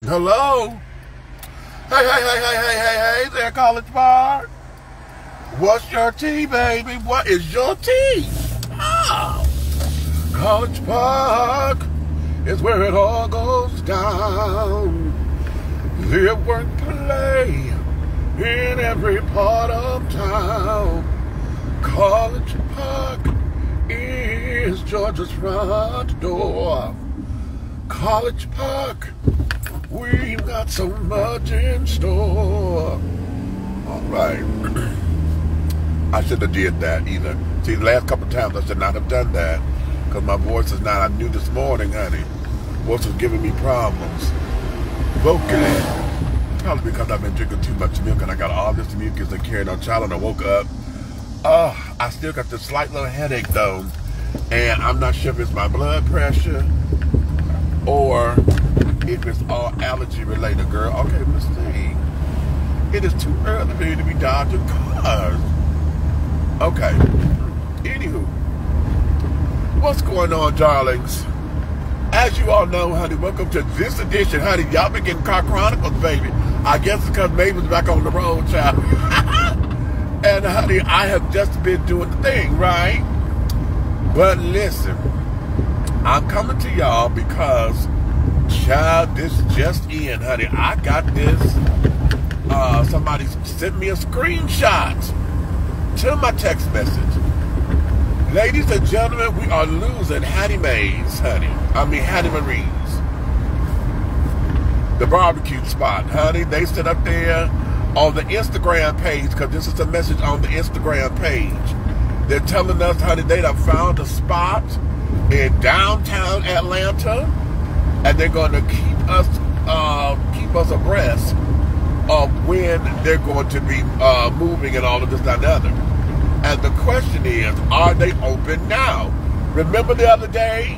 Hello? Hey there, College Park. What's your tea, baby? What is your tea? Oh, College Park is where it all goes down. Live, work, play in every part of town. College Park is Georgia's front door. College Park, we've got so much in store. All right. I shouldn't have did that either. See, the last couple of times I should not have done that because my voice is not. I knew this morning, honey, voice was giving me problems vocally. Probably because I've been drinking too much milk and I got all this mucus and carrying on child and I woke up. I still got this slight little headache though, and I'm not sure if it's my blood pressure or if it's all allergy related, girl. Okay, Miss C, it is too early for you to be dodging cars. Okay. Anywho, what's going on, darlings? As you all know, honey, welcome to this edition, honey. Y'all been getting Car Chronicles, baby. I guess it's because Maven's back on the road, child. And honey, I have just been doing the thing, right? But listen, I'm coming to y'all because, child, this just in, honey. I got this. Somebody sent me a screenshot to my text message. Ladies and gentlemen, we are losing Hattie Mae's, honey. Hattie Marie's. The barbecue spot, honey. They sit up there on the Instagram page, because this is a message on the Instagram page. They're telling us, honey, they done found a spot in downtown Atlanta, and they're going to keep us abreast of when they're going to be moving and all of this and that and other. And the question is, are they open now? Remember the other day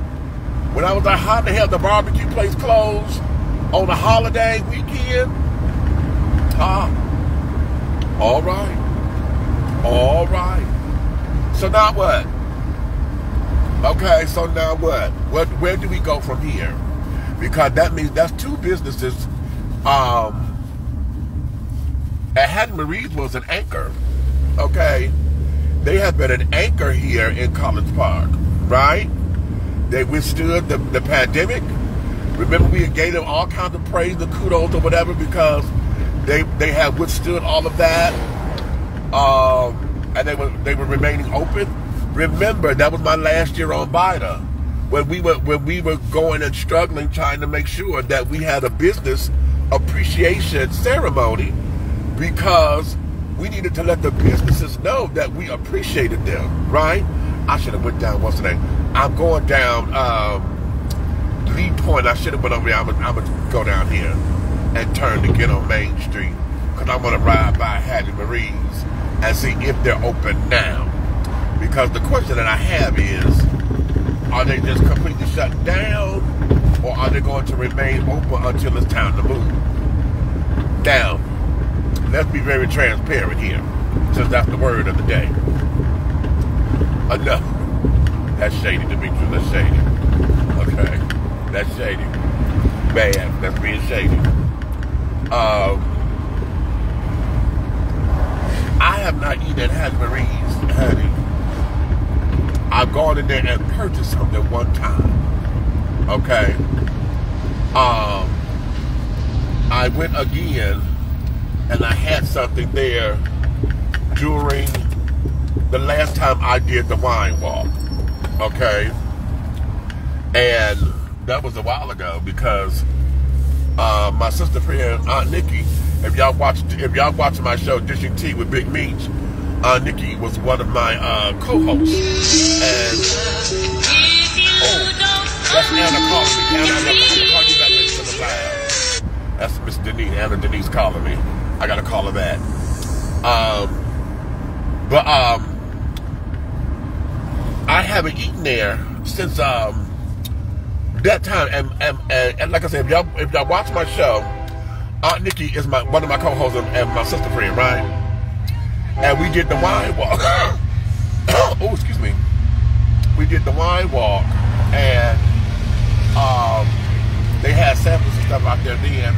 when I was like, how the hell the barbecue place closed on the holiday weekend? All right. So now what? Okay, so now what? Where do we go from here? Because that means that's two businesses. At Hattie Marie's was an anchor. Okay, they have been an anchor here in College Park, right? They withstood the pandemic. Remember, we gave them all kinds of praise and kudos or whatever because they have withstood all of that, and they were remaining open. Remember, that was my last year on BIDA, when we were going and struggling, trying to make sure that we had a business appreciation ceremony because we needed to let the businesses know that we appreciated them, right? I should have went down, what's the name? I'm going down Lee Point. I should have went over there. I'm gonna go down here and turn to get on Main Street because I want to ride by Hattie Marie's and see if they're open now. Because the question that I have is, are they just completely shut down or are they going to remain open until it's time to move? Now, let's be very transparent here, since that's the word of the day. Enough. That's shady, Demetri. That's shady. Okay. That's shady. Bad. That's being shady. I have not eaten at Hattie Marie's, honey. I've gone in there and purchased something one time. Okay. I went again and I had something there during the last time I did the wine walk. Okay. And that was a while ago because my sister friend Aunt Nikki, if y'all watching my show Dishing Tea with Big Meech, Aunt Nikki was one of my co-hosts. And that's Anna calling me. Anna, I'm gonna call you back into the live. That's Miss Denise, Anna Denise calling me. I gotta call her back. I haven't eaten there since that time. And like I said, if y'all watch my show, Aunt Nikki is one of my co-hosts and my sister friend, right? And we did the wine walk. Oh, excuse me. We did the wine walk, and they had samples stuff out there then.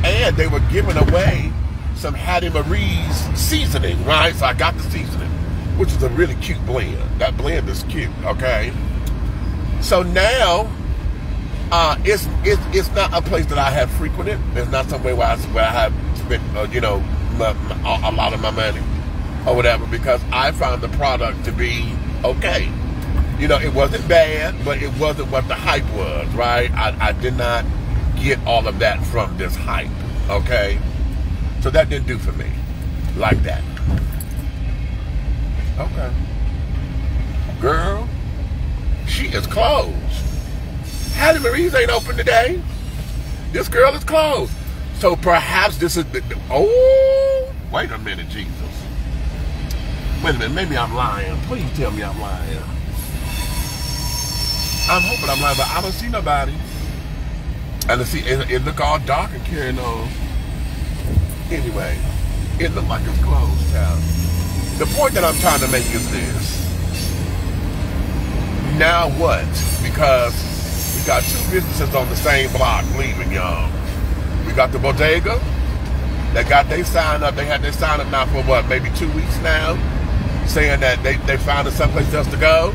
And they were giving away some Hattie Marie's seasoning, right? So I got the seasoning, which is a really cute blend. That blend is cute, okay? So now, it's not a place that I have frequented. It's not somewhere where I have spent, you know, a lot of my money or whatever, because I found the product to be okay. You know, it wasn't bad, but it wasn't what the hype was, right? I did not get all of that from this hype, okay? So that didn't do for me like that. Okay. Girl, she is closed. Hattie Marie's ain't open today. This girl is closed. So perhaps this is the, oh, wait a minute, Jesus. Wait a minute, maybe I'm lying. Please tell me I'm lying. I'm hoping I'm lying, but I don't see nobody. And it look all dark and carrying on. Anyway, it look like it's closed, child. The point that I'm trying to make is this. Now what? Because we got two businesses on the same block leaving, y'all. We got the bodega that got their sign up. They had their sign up now for what, maybe 2 weeks now, saying that they found someplace else to go.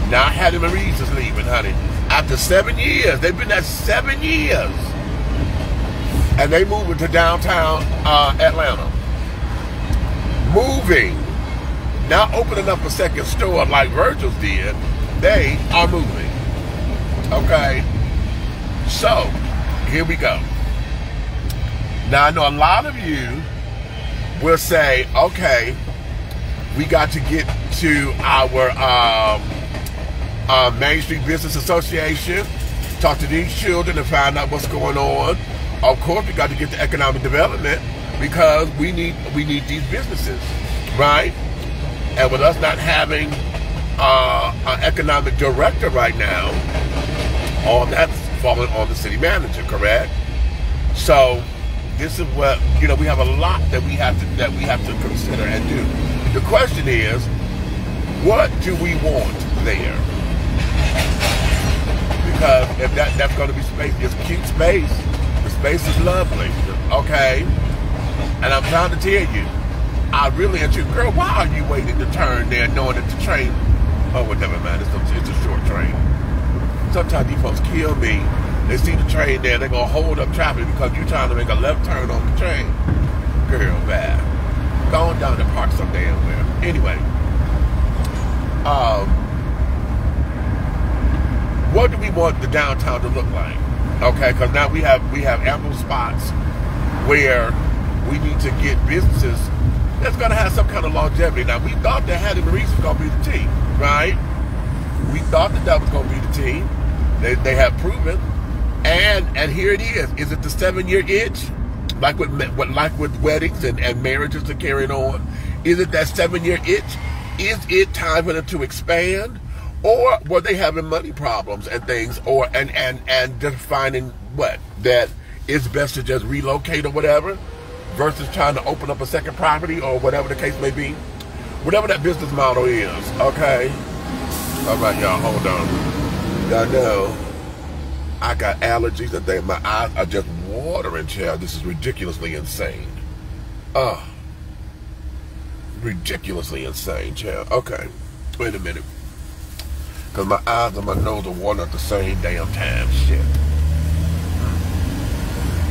Now Hattie Marie's is leaving, honey. After 7 years, they've been there 7 years, and they moving to downtown Atlanta. Moving, not opening up a second store like Virgil's did. They are moving. Okay, so here we go. Now I know a lot of you will say, okay, we got to get to our Main Street Business Association, talk to these children and find out what's going on. Of course, we got to get to economic development because we need these businesses, right? And with us not having an economic director right now, all that's falling on the city manager, correct? So this is what, you know, we have a lot that we have to consider and do. The question is, what do we want there? Because if that's going to be space, it's cute space. The space is lovely, okay? And I'm trying to tell you, I really ask you, girl, why are you waiting to turn there knowing that the train, oh, well, never mind, it's a short train. Sometimes these folks kill me. They see the train there, they're going to hold up traffic because you're trying to make a left turn on the train. Girl, bad. Go on down to park some damn where. Anyway, what do we want the downtown to look like? Okay, because now we have ample spots where we need to get businesses that's going to have some kind of longevity. Now, we thought that Hattie Marie's was going to be the team, right? We thought that was going to be the team. They have proven. And here it is. Is it the 7-year itch? Like with weddings and marriages are carrying on? Is it that 7-year itch? Is it time for them to expand? Or were they having money problems and things, or and just finding what, that it's best to just relocate or whatever, versus trying to open up a second property or whatever the case may be, whatever that business model is. Okay, all right, y'all, hold on. Y'all know I got allergies and things. My eyes are just watering, child. This is ridiculously insane. Ridiculously insane, child. Okay, wait a minute. Because my eyes and my nose are watering at the same damn time. Shit.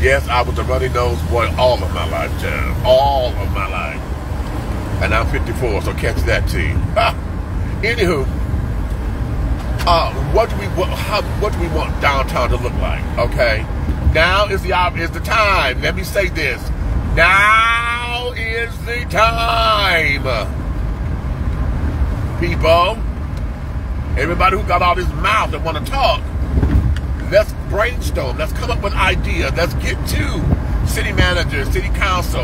Yes, I was a runny nose boy all of my life, child. All of my life. And I'm 54, so catch that too. Anywho, what do we want downtown to look like? Okay. Now is the time. Let me say this. Now is the time. People. Everybody who got all this mouth that want to talk, let's brainstorm. Let's come up with ideas. Let's get to city manager, city council.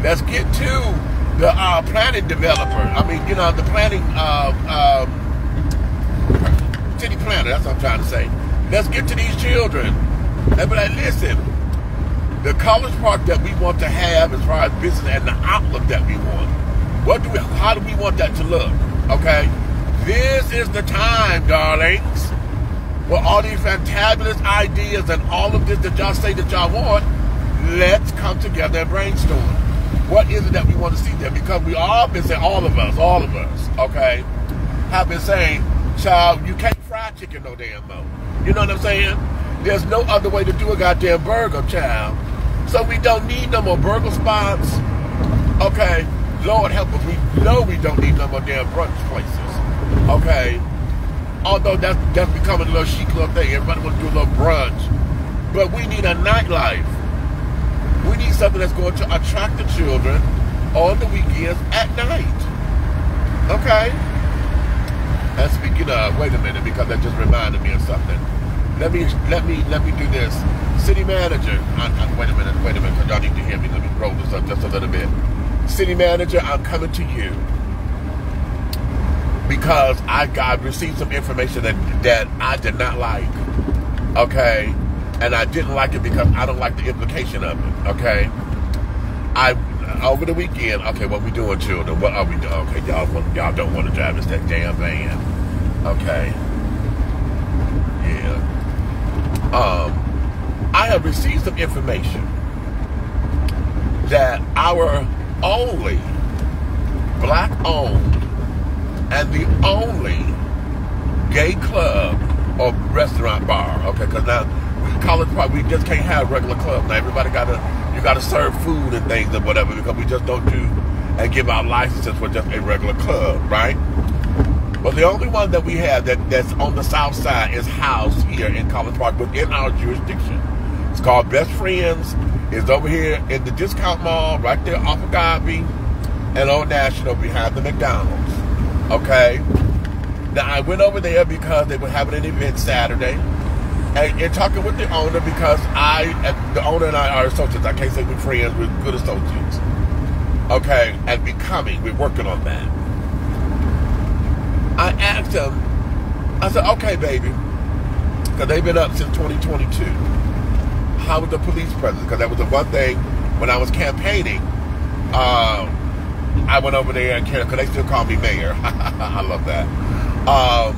Let's get to the planning developer. I mean, you know, the planning city planner. That's what I'm trying to say. Let's get to these children and be like, listen, the college park that we want to have as far as business and the outlook that we want. How do we want that to look? Okay. This is the time, darlings. Well, all these fantabulous ideas and all of this that y'all say that y'all want, let's come together and brainstorm. What is it that we want to see there? Because we all been saying, all of us, okay, have been saying, child, you can't fry chicken no damn more. You know what I'm saying? There's no other way to do a goddamn burger, child. So we don't need no more burger spots. Okay, Lord help us. We know we don't need no more damn brunch places. Okay, although that's becoming a little chic little thing. Everybody wants to do a little brunch, but we need a nightlife. We need something that's going to attract the children on the weekends at night. Okay. And speaking of, wait a minute, because that just reminded me of something. Let me do this. City manager, wait a minute, because y'all need to hear me. Let me roll this up just a little bit. City manager, I'm coming to you because I received some information that I did not like. Okay, and I didn't like it because I don't like the implication of it. Okay, over the weekend. Okay, what we doing, children? What are we doing? Okay, y'all don't want to drive this that damn van. Okay, yeah. I have received some information that our only black-owned and the only gay club or restaurant bar, okay, because now college park, we just can't have regular clubs. Now everybody you gotta serve food and things and whatever, because we just don't do and give out licenses for just a regular club, right? But the only one that we have that's on the south side is housed here in College Park within our jurisdiction. It's called Best Friends. It's over here in the discount mall, right there off of Godby and Old National behind the McDonald's. Okay? Now, I went over there because they were having an event Saturday. And talking with the owner, because the owner and I are associates. I can't say we're friends, we're good associates. Okay? And we're working on that. I asked him, I said, okay, baby, because they've been up since 2022. How was the police presence? Because that was the one thing when I was campaigning. I went over there and because they still call me mayor. I love that. I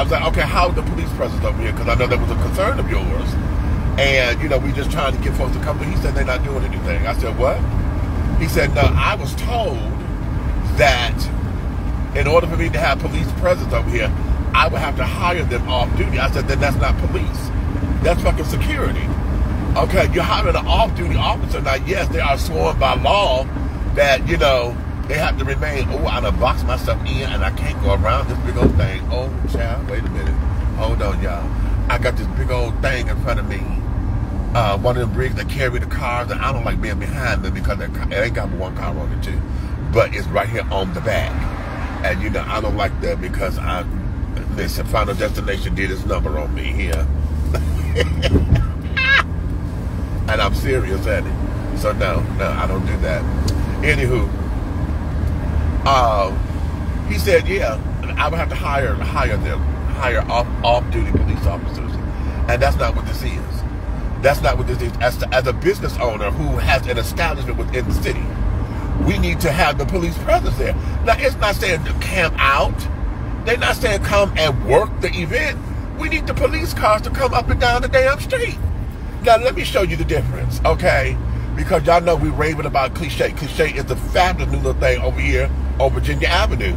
was like, okay, how was the police presence over here? Because I know that was a concern of yours. And, we just trying to get folks to come. But he said they're not doing anything. I said, what? He said, no, I was told that in order for me to have police presence over here, I would have to hire them off duty. I said, then that's not police. That's fucking security. Okay, you're hiring an off-duty officer. Now, yes, they are sworn by law that, they have to remain, I done boxed myself in and I can't go around this big old thing. Oh, child, wait a minute. Hold on, y'all. I got this big old thing in front of me. One of them rigs that carry the cars, and I don't like being behind them because it ain't got one car on it, too. But it's right here on the back. And, I don't like that because Final Destination did its number on me here. And I'm serious at it. So, no, I don't do that. Anywho, he said, yeah, I would have to hire off-duty police officers. And that's not what this is. That's not what this is. As a business owner who has an establishment within the city, we need to have the police presence there. Now, it's not saying to camp out. They're not saying come and work the event. We need the police cars to come up and down the damn street. Now, let me show you the difference, okay? Because y'all know we're raving about Cliche. Cliche is the fabulous new little thing over here on Virginia Avenue.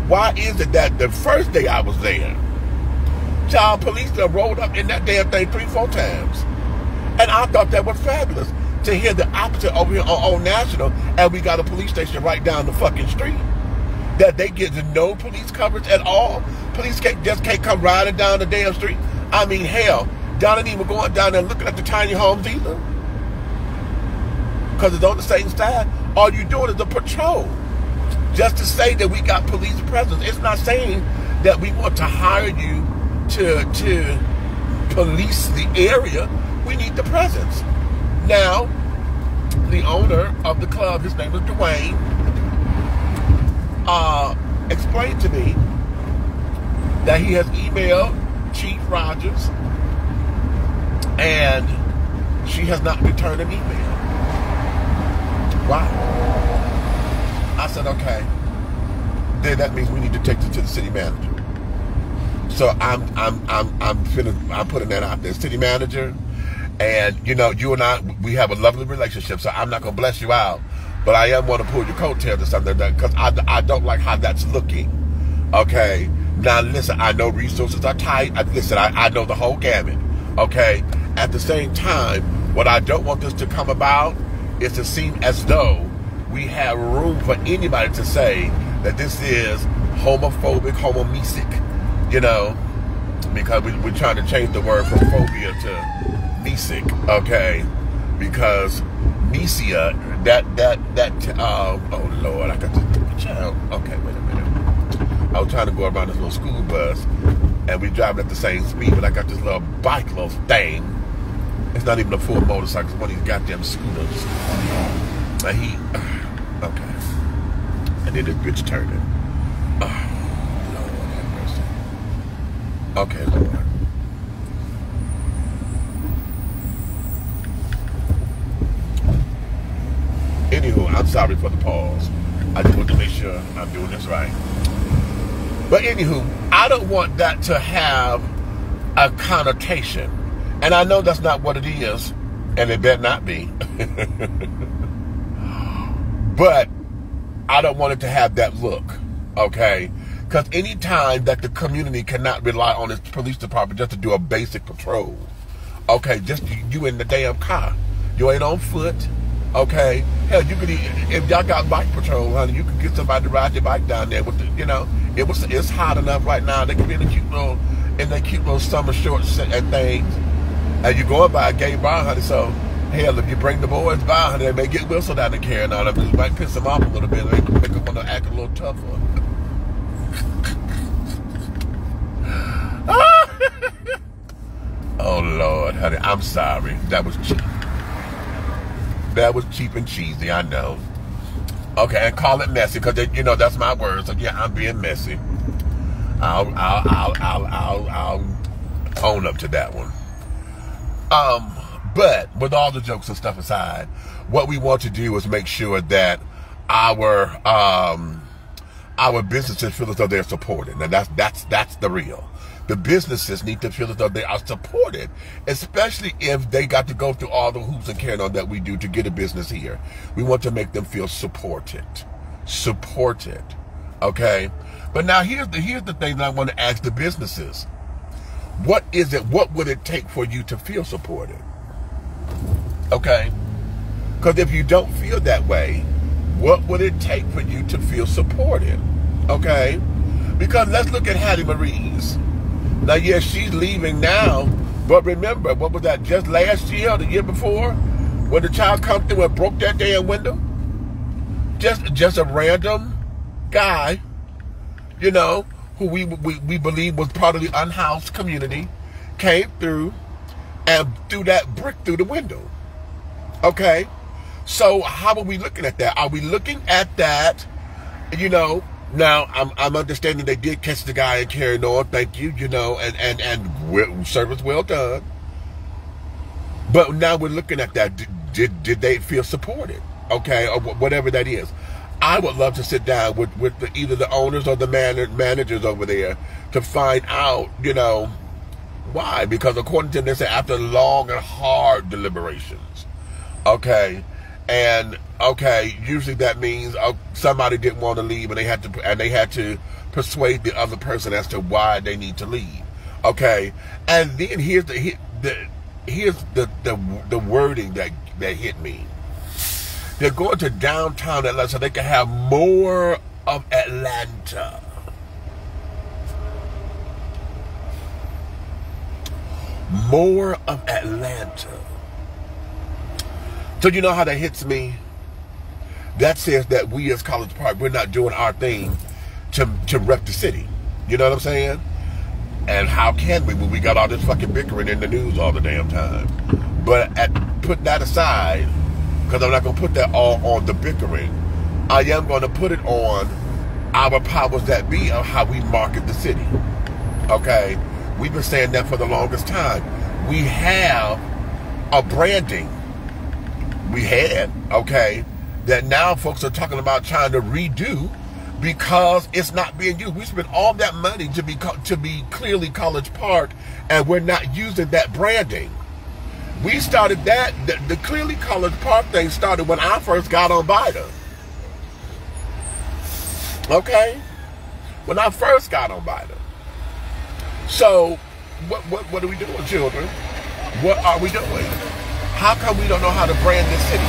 Why is it that the first day I was there, child police done rolled up in that damn thing 3-4 times? And I thought that was fabulous. To hear the opposite over here on Old National, and we got a police station right down the fucking street, that they get no police coverage at all. Police just can't come riding down the damn street. I mean, hell, y'all ain't even going down there looking at the tiny homes either, because it's on the same side. All you doing is a patrol. Just to say that we got police presence, it's not saying that we want to hire you to police the area. We need the presence. Now, the owner of the club, his name is Dwayne, explained to me that he has emailed Chief Rogers and she has not returned an email. Wow. I said, okay, then that means we need to take this to the city manager. So I'm putting that out there. City manager, and you know, you and I, we have a lovely relationship. So I'm not gonna bless you out, but I am want to pull your coattails or something like that, because I don't like how that's looking. Okay. Now listen, I know resources are tight. I know the whole gamut. Okay. At the same time, what I don't want this to come about is to seem as though we have room for anybody to say that this is homophobic, homomesic, you know, because we're trying to change the word from phobia to mesic, okay? Because mesia, oh Lord, I got this child. Okay, wait a minute. I was trying to go around this little school bus, and we driving at the same speed, but I got this little bike, little thing. It's not even a full motorcycle, it's one of these goddamn scooters. And okay. And then this bitch turning. Oh, Lord have mercy. Okay, Lord. Anywho, I'm sorry for the pause. I just want to make sure I'm doing this right. But anywho, I don't want that to have a connotation. And I know that's not what it is, and it better not be. But I don't want it to have that look, okay? Because any time that the community cannot rely on its police department just to do a basic patrol, okay, just you in the damn car. You ain't on foot, okay? Hell, you could, if y'all got bike patrol, honey, you could get somebody to ride your bike down there with the, you know, it's hot enough right now. They can be in their cute little summer shorts and things. And you going by a gay bar, honey, so hell, if you bring the boys by, honey, they may get whistled out and carrying on them. It might piss them off a little bit. They make them want to act a little tougher. Oh, Lord, honey, I'm sorry. That was cheap. That was cheap and cheesy, I know. Okay, and call it messy, because, you know, that's my word. So, yeah, I'm being messy. I'll own up to that one. But with all the jokes and stuff aside, what we want to do is make sure that our businesses feel as though they're supported. Now that's the real. The businesses need to feel as though they are supported, especially if they got to go through all the hoops and carrying on that we do to get a business here. We want to make them feel supported. Okay? But now here's the thing that I want to ask the businesses. What would it take for you to feel supported? Okay? Because if you don't feel that way, what would it take for you to feel supported? Okay? Because let's look at Hattie Marie's. Now, yes, she's leaving now, but remember, what was that, just last year or the year before, when the child come through and broke that damn window? Just a random guy, you know, who we believe was part of the unhoused community, came through and threw that brick through the window. Okay? So how are we looking at that? Are we looking at that, you know, now I'm understanding they did catch the guy and carried on, thank you, you know, and service well done. But now we're looking at that. Did they feel supported? Okay, or whatever that is. I would love to sit down with either the owners or the managers over there to find out, you know, why. Because according to them, they say after long and hard deliberations, okay, and okay, usually that means somebody didn't want to leave, and they had to persuade the other person as to why they need to leave, okay. And then here's the wording that hit me. They're going to downtown Atlanta so they can have more of Atlanta. More of Atlanta. So you know how that hits me? That says that we as College Park, we're not doing our thing to rep the city. You know what I'm saying? And how can we when we got all this fucking bickering in the news all the damn time? But put that aside, because I'm not going to put that all on the bickering. I am going to put it on our powers that be of how we market the city. Okay? We've been saying that for the longest time. We have a branding. We had, okay, that now folks are talking about trying to redo because it's not being used. We spent all that money to be clearly College Park, and we're not using that branding. We started that, the clearly College Park thing started when I first got on Bida. Okay? When I first got on Bida. So, what are we doing, children? What are we doing? How come we don't know how to brand this city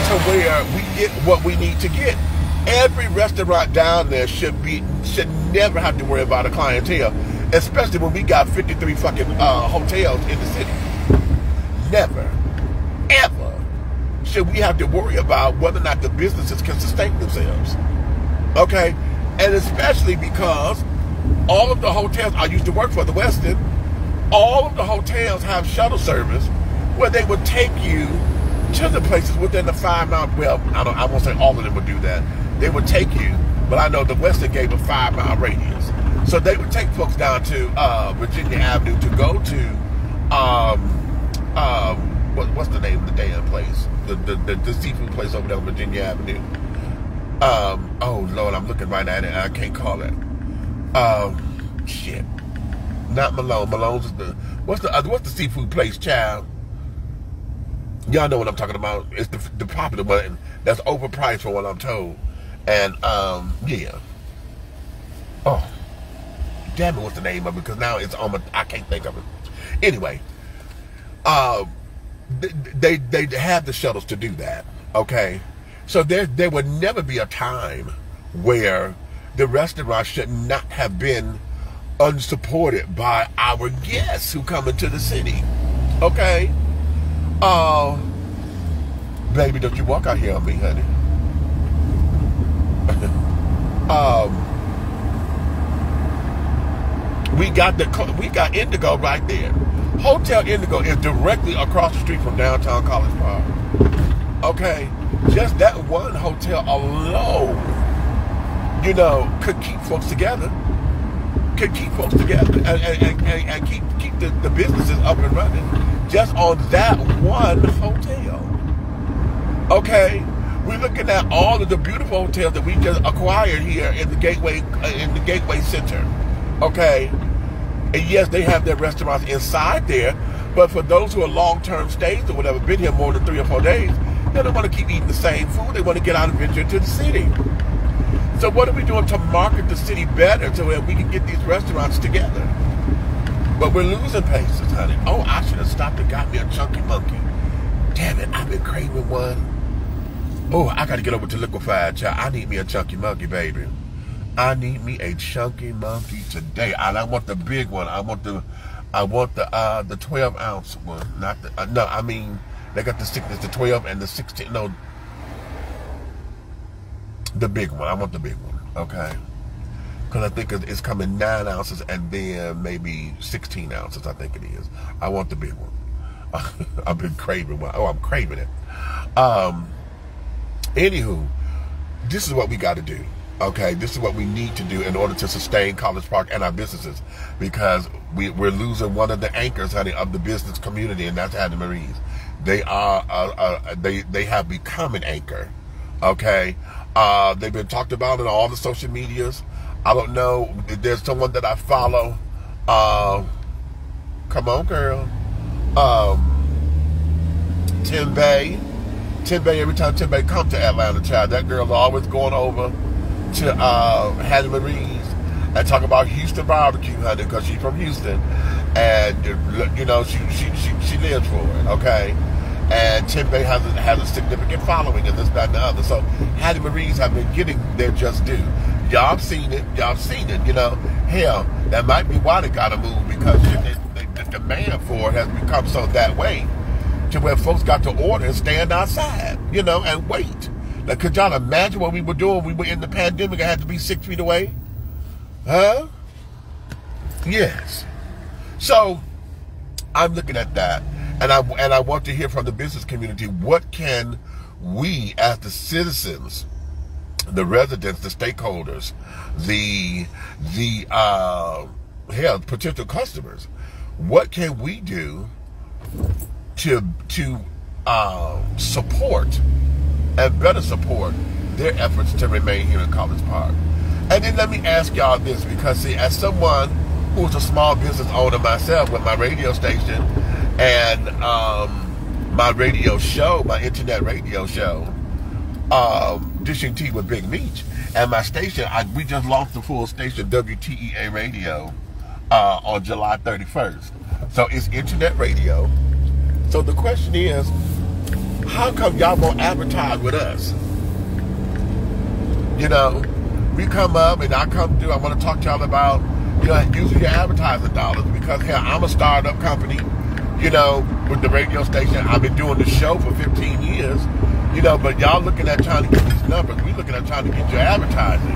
to where we get what we need to get? Every restaurant down there should never have to worry about a clientele, especially when we got 53 fucking hotels in the city. Never, ever should we have to worry about whether or not the businesses can sustain themselves. Okay? And especially because all of the hotels I used to work for, the Westin, all of the hotels have shuttle service where they would take you to the places within the 5 mile, well, I won't say all of them would do that. They would take you, but I know the Westin gave a 5 mile radius. So they would take folks down to Virginia Avenue to go to, what's the name of the damn place? The seafood place over there on Virginia Avenue. Oh Lord, I'm looking right at it. I can't call it. Shit. Not Malone. Malone's is the what's the seafood place, child? Y'all know what I'm talking about. It's the popular one that's overpriced for what I'm told. And yeah. Oh, damn it! What's the name of it? Because now it's on I can't think of it. Anyway, they have the shuttles to do that. Okay, so there would never be a time where the restaurant should not have been unsupported by our guests who come into the city. Okay, baby, don't you walk out here on me, honey. We got Indigo right there. Hotel Indigo is directly across the street from downtown College Park. Okay, just that one hotel alone, you know, could keep folks together. Could keep folks together and keep the businesses up and running just on that one hotel. Okay, we're looking at all of the beautiful hotels that we just acquired here in the Gateway Center. Okay, and yes, they have their restaurants inside there, but for those who are long-term stays or whatever, been here more than 3 or 4 days, they don't want to keep eating the same food. They want to get out and venture into the city. So what are we doing to market the city better so that we can get these restaurants together? But we're losing paces, honey. Oh, I should have stopped and got me a chunky monkey. Damn it, I've been craving one. Oh, I got to get over to Liquefied, child. I need me a chunky monkey, baby. I need me a chunky monkey today. And I want the big one. I want the 12-ounce one. Not the no, I mean they got the 12 and the 16. No, the big one. I want the big one. Okay, because I think it's coming 9 ounces and then maybe 16 ounces. I think it is. I want the big one. I've been craving one. Oh, I'm craving it. Anywho, this is what we got to do. Okay, this is what we need to do in order to sustain College Park and our businesses, because we're losing one of the anchors, honey, of the business community, and that's Hattie Marie's. They have become an anchor. Okay, they've been talked about in all the social medias. I don't know. There's someone that I follow. Come on, girl. Tim Bay. Every time Tim Bay comes to Atlanta, child, that girl's always going over to Hattie Marie's and talk about Houston barbecue, honey, because she's from Houston, and you know she lives for it. Okay, and Tim Bay has a significant following and this, that, and the other. So Hattie Marie's have been getting their just due. Y'all seen it. You know, hell, that might be why they gotta move, because the demand for it has become so that way to where folks got to order and stand outside, you know, and wait. Now, could y'all imagine what we were doing? We were in the pandemic and had to be 6 feet away. Huh? Yes. So I'm looking at that, and I want to hear from the business community. What can we, as the citizens, the residents, the stakeholders, the potential customers, what can we do to support and better support their efforts to remain here in College Park? And then let me ask y'all this, because see, as someone who's a small business owner myself with my radio station and my radio show, my internet radio show, Dishing Tea with Big Meech, and my station, we just launched the full station, WTEA Radio, on July 31st. So it's internet radio. So the question is, how come y'all won't advertise with us? You know, we come up and I come through, I want to talk to y'all about, you know, using your advertising dollars, because hell, I'm a startup company, you know, with the radio station. I've been doing the show for 15 years, you know, but y'all looking at trying to get these numbers. We looking at trying to get your advertising.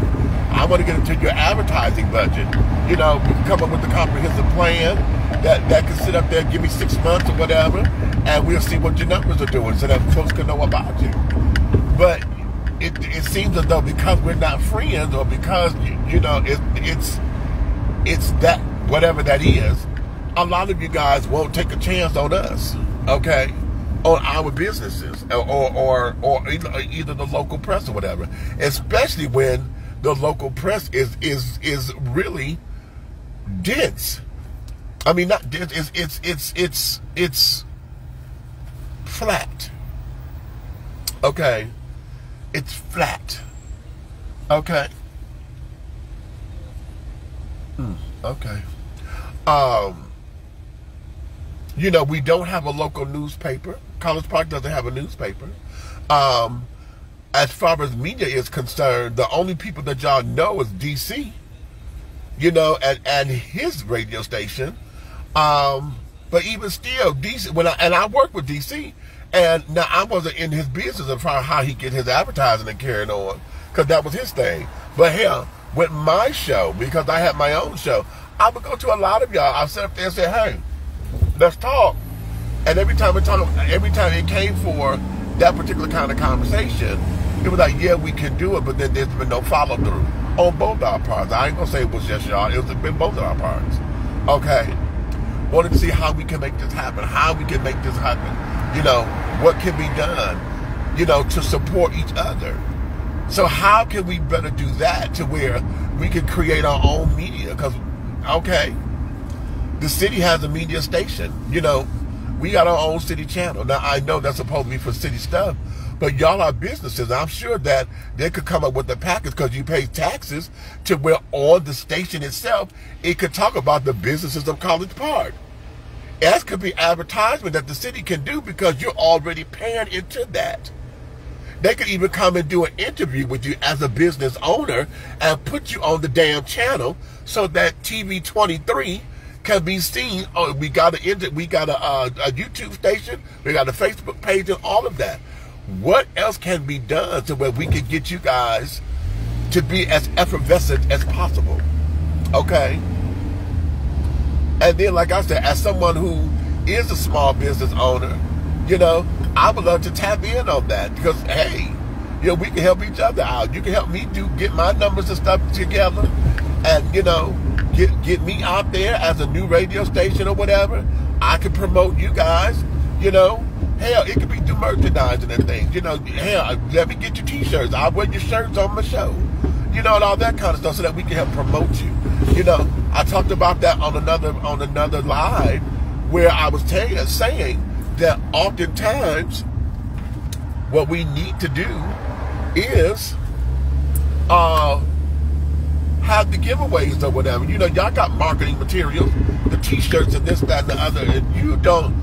I want to get into your advertising budget. You know, we can come up with a comprehensive plan that can sit up there, give me 6 months or whatever, and we'll see what your numbers are doing so that folks can know about you. But it seems as though because we're not friends, or because, you know, it's that, whatever that is, a lot of you guys won't take a chance on us, okay, on our businesses, or either the local press or whatever, especially when the local press is really dense. I mean, not dense, it's flat, okay. It's flat. Okay. Okay. You know, we don't have a local newspaper. College Park doesn't have a newspaper. As far as media is concerned, the only people that y'all know is DC. You know, and his radio station. But even still, DC, and I work with DC. And now I wasn't in his business of how he get his advertising and carrying on, because that was his thing. But hell, with my show, because I had my own show, I would go to a lot of y'all. I sit up there and say, hey, let's talk. And every time it came for that particular kind of conversation, it was like, yeah, we can do it, but then there's been no follow through on both our parts. I ain't gonna say it was just y'all, it's been both of our parts. Okay. Wanted to see how we can make this happen, you know, what can be done, you know, to support each other. So how can we better do that to where we can create our own media? Because, okay, the city has a media station, you know, we got our own city channel. Now, I know that's supposed to be for city stuff, but y'all are businesses. I'm sure that they could come up with a package, because you pay taxes, to where on the station itself, it could talk about the businesses of College Park. That could be advertisement that the city can do, because you're already paying into that. They could even come and do an interview with you as a business owner and put you on the damn channel so that TV 23 can be seen. Oh, we got a YouTube station, we got a Facebook page, and all of that. What else can be done to where we can get you guys to be as effervescent as possible? Okay. And then, like I said, as someone who is a small business owner, you know, I would love to tap in on that, because, hey, you know, we can help each other out. You can help me get my numbers and stuff together, and, you know, get me out there as a new radio station or whatever. I can promote you guys, you know. Hell, it could be through merchandising and things, you know. Hell, let me get your t-shirts. I'll wear your shirts on my show, you know, and all that kind of stuff, so that we can help promote you. You know, I talked about that on another live, where I was saying that oftentimes what we need to do is have the giveaways or whatever. You know, y'all got marketing materials, the t-shirts and this, that, and the other, and you don't,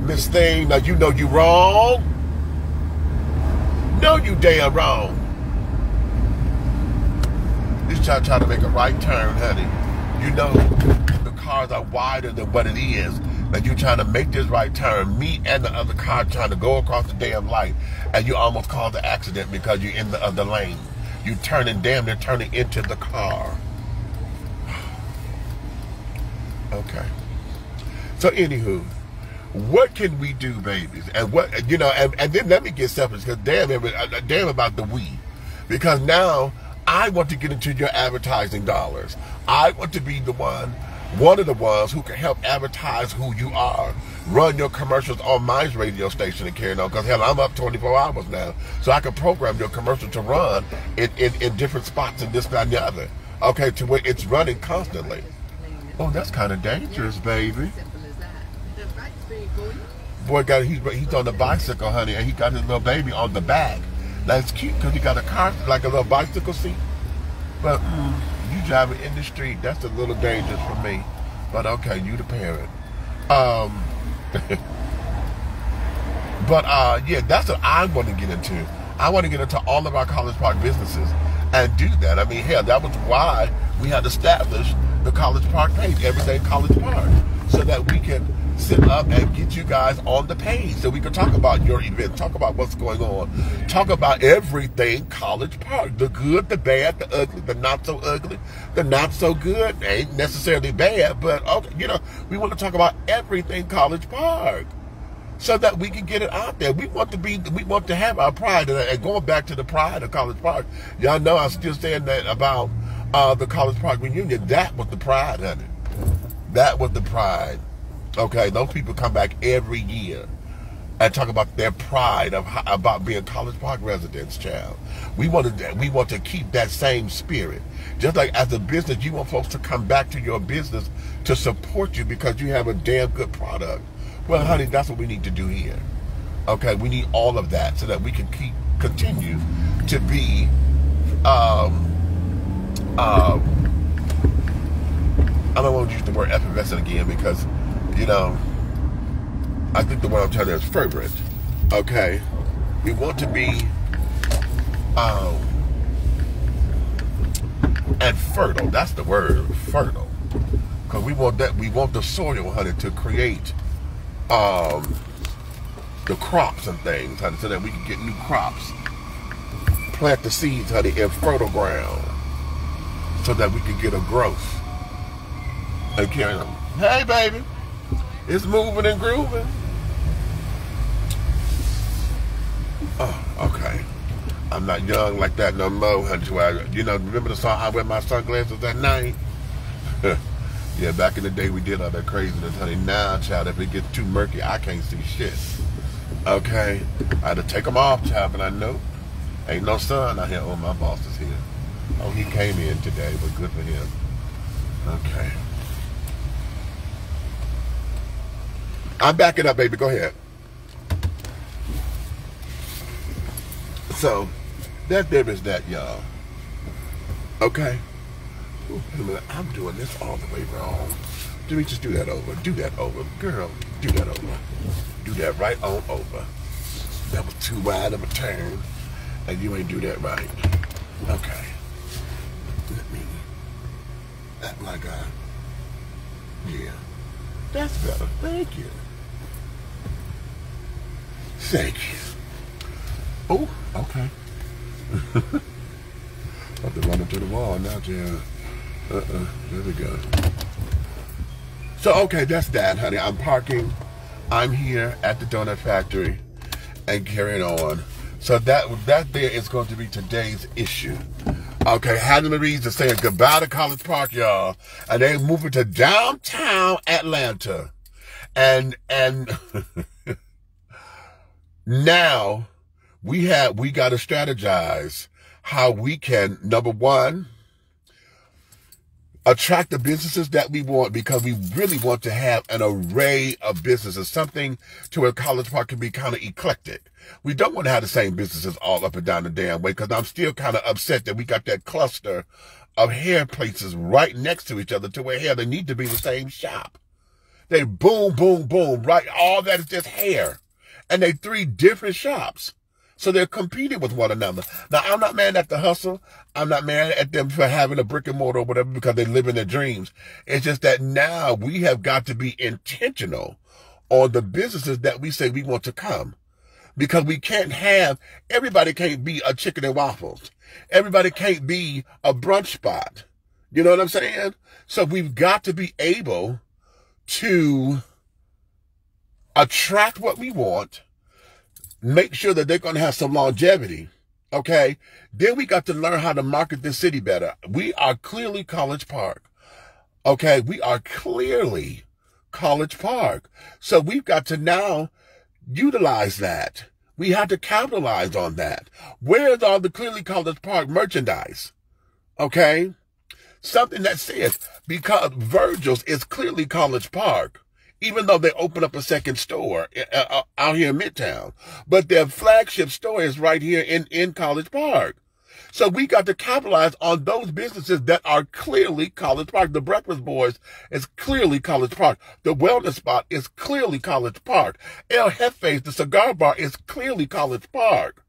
Miss Thing, now you know you wrong. No, you damn wrong. This child trying to make a right turn, honey. You know, the cars are wider than what it is. Now you trying to make this right turn. Me and the other car trying to go across the damn light, and you almost caused an accident because you're in the other lane. You turning, damn near turning into the car. Okay. So anywho, what can we do, babies? And what, you know, and then let me get selfish, because damn about the we. Because now I want to get into your advertising dollars. I want to be one of the ones who can help advertise who you are. run your commercials on my radio station and carry on. Because hell, I'm up 24 hours now, so I can program your commercial to run in different spots and this, that, and the other. Okay, to where it's running constantly. Oh, that's kind of dangerous, baby. Boy, he's on the bicycle, honey, and he got his little baby on the back. That's cute because he got a car, like a little bicycle seat. But you driving in the street, that's a little dangerous for me. But okay, you the parent. Yeah, that's what I want to get into. I want to get into all of our College Park businesses and do that. I mean, hell, that was why we had established the College Park page, Everything College Park, so that we can sit up and get you guys on the page so we can talk about your event, talk about what's going on, talk about everything College Park, the good, the bad, the ugly, the not so ugly, the not so good. Ain't necessarily bad, but okay, you know, we want to talk about everything College Park so that we can get it out there. We want to have our pride, and going back to the pride of College Park, y'all know I'm still saying that about the College Park reunion. That was the pride, honey. That was the pride. Okay, those people come back every year and talk about their pride about being College Park residents, child. We want to keep that same spirit. Just like as a business, you want folks to come back to your business to support you because you have a damn good product. Well, honey, that's what we need to do here. Okay, we need all of that so that we can continue to be I don't want to use the word effervescent again because, you know, I think the word I'm trying to is fervent. Okay? We want to be and fertile. That's the word, fertile. Because we want the soil, honey, to create the crops and things, honey, so that we can get new crops. Plant the seeds, honey, in fertile ground so that we can get a growth. And carry them. Hey, baby. It's moving and grooving. Oh, okay. I'm not young like that no more, honey. You know, remember the song, I Wear My Sunglasses at Night? Yeah, back in the day, we did all that craziness, honey. Now, child, if it gets too murky, I can't see shit. Okay? I had to take them off, child, but I know ain't no sun out here. Oh, my boss is here. Oh, he came in today, but good for him. Okay. I'm backing up, baby. Go ahead. So, that there is that, y'all. Okay? Ooh, wait a minute. I'm doing this all the way wrong. Let me just do that over. Do that over. Girl, do that over. Do that right on over. That was too wide of a turn, and you ain't do that right. Okay. Let me act like yeah. That's better. Thank you. Thank you. Oh, okay. I have to run into the wall now, Jan. There we go. So, okay, that's that, honey. I'm parking. I'm here at the Donut Factory and carrying on. So that there is going to be today's issue. Okay, Hattie Marie's is saying goodbye to College Park, y'all. And they're moving to downtown Atlanta. And now we got to strategize how we can, number one, attract the businesses that we want, because we really want to have an array of businesses, something to where College Park can be kind of eclectic. We don't want to have the same businesses all up and down the damn way, because I'm still kind of upset that we got that cluster of hair places right next to each other to where, hell, they need to be the same shop. They boom, boom, boom, right? All that is just hair. And they 3 different shops. So they're competing with one another. Now, I'm not mad at the hustle. I'm not mad at them for having a brick and mortar or whatever because they live in their dreams. It's just that now we have got to be intentional on the businesses that we say we want to come. Because we can't have, everybody can't be a chicken and waffles. Everybody can't be a brunch spot. You know what I'm saying? So we've got to be able to attract what we want, make sure that they're going to have some longevity, okay? Then we got to learn how to market this city better. We are clearly College Park, okay? We are clearly College Park. So we've got to now utilize that. We have to capitalize on that. Where's all the clearly College Park merchandise? Okay? Something that says, because Virgil's is clearly College Park, even though they open up a second store out here in Midtown. But their flagship store is right here in College Park. So we got to capitalize on those businesses that are clearly College Park. The Breakfast Boys is clearly College Park. The Wellness Spot is clearly College Park. El Jefe's, the cigar bar, is clearly College Park.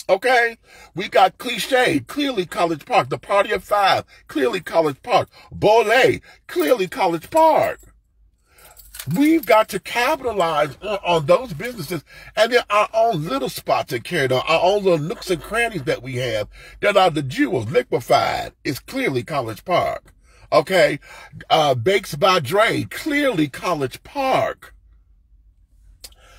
Okay? We got Cliche, clearly College Park. The Party of Five, clearly College Park. Bolé, clearly College Park. We've got to capitalize on those businesses and then our own little spots that carried on, our own little nooks and crannies that we have that are the jewels. Liquefied is clearly College Park. Okay? Bakes by Dre, clearly College Park.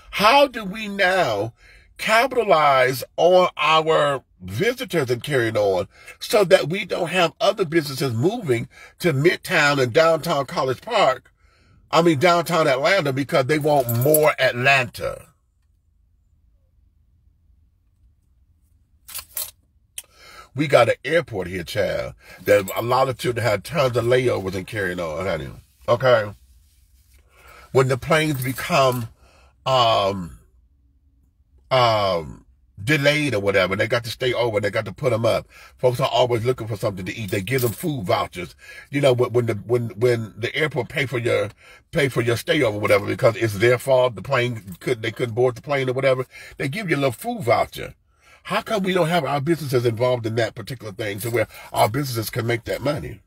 How do we now capitalize on our visitors and carrying on so that we don't have other businesses moving to Midtown and downtown College Park? Downtown Atlanta, because they want more Atlanta. We got an airport here, child, that a lot of children had tons of layovers and carrying on, honey. Okay? When the planes become delayed or whatever, they got to stay over, they got to put them up. Folks are always looking for something to eat. They give them food vouchers. You know, when the airport pay for your stay over, whatever, because it's their fault, they couldn't board the plane or whatever, they give you a little food voucher. How come we don't have our businesses involved in that particular thing to where our businesses can make that money?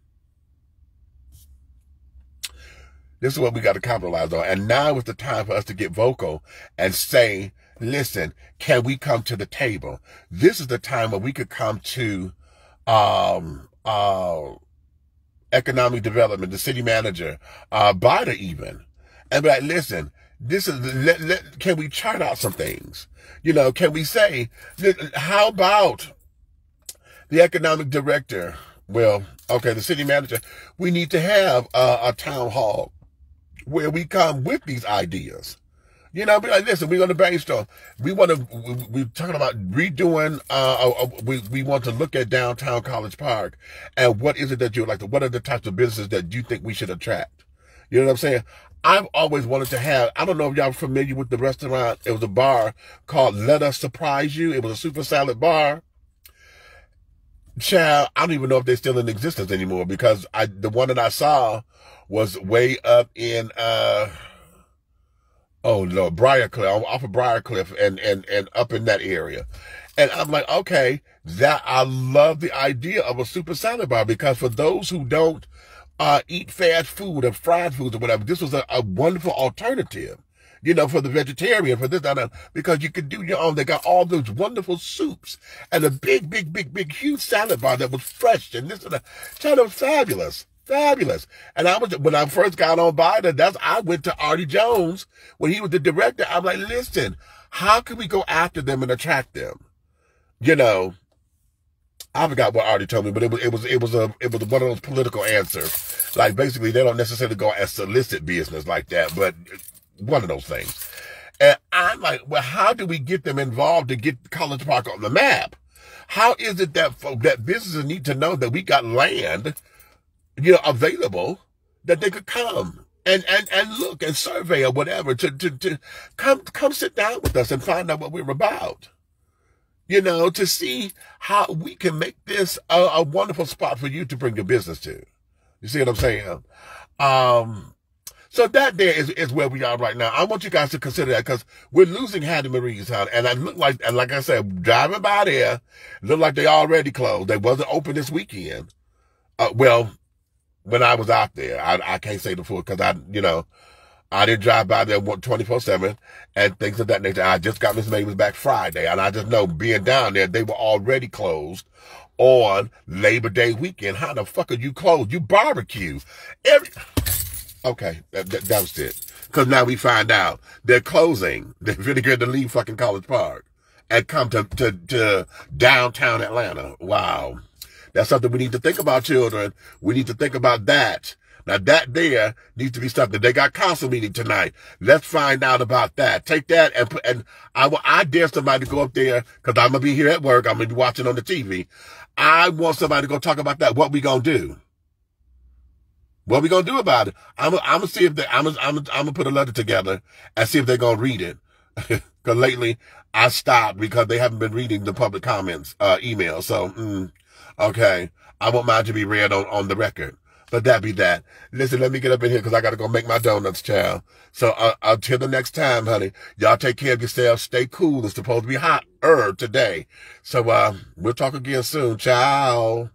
This is what we got to capitalize on. And now is the time for us to get vocal and say, listen, can we come to the table? This is the time where we could come to economic development, the city manager, Biden even, and be like, listen, this is, can we chart out some things? You know, can we say, how about the economic director? Well, okay, the city manager, we need to have a town hall where we come with these ideas. You know, be like, listen, we're going to brainstorm. We're talking about redoing, we want to look at downtown College Park and what is it that you would like to, what are the types of businesses that you think we should attract? You know what I'm saying? I've always wanted to have, I don't know if y'all are familiar with the restaurant. It was a bar called Let Us Surprise You. It was a super salad bar. Child, I don't even know if they're still in existence anymore because the one that I saw was way up in, oh no, Briarcliff, off of Briarcliff and up in that area. And I'm like, okay, I love the idea of a super salad bar because for those who don't eat fast food or fried foods or whatever, this was a wonderful alternative, you know, for the vegetarian, for this, that, because you could do your own. They got all those wonderful soups and a big, huge salad bar that was fresh and this and that. Child, it was fabulous. Fabulous. And when I first got on Biden, I went to Artie Jones when he was the director. I'm like, listen, how can we go after them and attract them? You know, I forgot what Artie told me, but it was one of those political answers. Like basically they don't necessarily go and solicit business like that, but one of those things. And I'm like, well, how do we get them involved to get College Park on the map? How is it that businesses need to know that we got land, you know, available, that they could come and look and survey or whatever to come sit down with us and find out what we're about, you know, to see how we can make this a wonderful spot for you to bring your business to. You see what I'm saying? So that there is where we are right now. I want you guys to consider that because we're losing Hattie Marie's house. And like I said, driving by there, look like they already closed. They wasn't open this weekend. Well, when I was out there, I can't say the full because I didn't drive by there 24/7 and things of that nature. I just got Miss Mavis back Friday, and I just know being down there, they were already closed on Labor Day weekend. How the fuck are you closed? You barbecue okay, that was it. Because now we find out they're closing. They're really good to leave fucking College Park and come to downtown Atlanta. Wow. That's something we need to think about, children. We need to think about that. Now that there needs to be something. They got council meeting tonight. Let's find out about that. Take that and I dare somebody to go up there because I'm gonna be here at work. I'm gonna be watching on the TV. I want somebody to go talk about that. What we gonna do? What we gonna do about it? I'm gonna see if I'm gonna put a letter together and see if they're gonna read it. Because lately I stopped because they haven't been reading the public comments email. So okay, I want mine to be read on the record. But that be that. Listen, let me get up in here because I got to go make my donuts, child. So until the next time, honey, y'all take care of yourselves. Stay cool. It's supposed to be hotter today. So we'll talk again soon. Ciao.